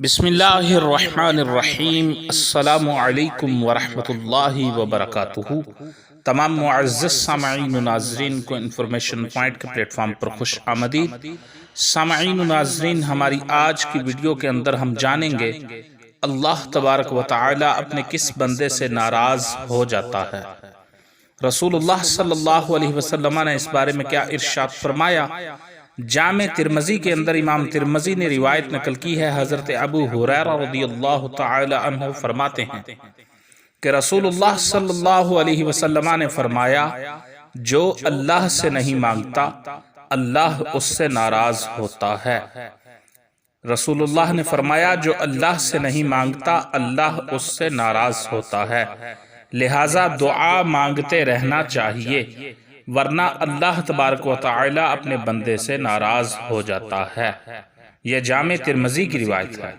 بسم اللہ الرحمن الرحیم۔ السلام علیکم ورحمۃ اللہ وبرکاتہ۔ تمام معزز سامعین و ناظرین کو انفارمیشن پوائنٹ کے پلیٹ فارم پر خوش آمدید۔ سامعین و ناظرین، ہماری آج کی ویڈیو کے اندر ہم جانیں گے اللہ تبارک و تعالی اپنے کس بندے سے ناراض ہو جاتا ہے۔ رسول اللہ صلی اللہ علیہ وسلم نے اس بارے میں کیا ارشاد فرمایا؟ جامع ترمذی کے اندر امام ترمذی نے روایت نقل کی ہے، حضرت ابو ہریرہ رضی اللہ تعالی عنہ فرماتے ہیں کہ رسول اللہ صلی اللہ علیہ وسلم نے فرمایا، جو اللہ سے نہیں مانگتا اللہ اس سے ناراض ہوتا ہے۔ رسول اللہ نے فرمایا، جو اللہ سے نہیں مانگتا اللہ اس سے ناراض ہوتا ہے، لہٰذا دعا مانگتے رہنا چاہیے، ورنہ اللہ تبارک و تعالی اپنے بندے سے ناراض ہو جاتا ہے۔ یہ جامع ترمذی کی روایت ہے۔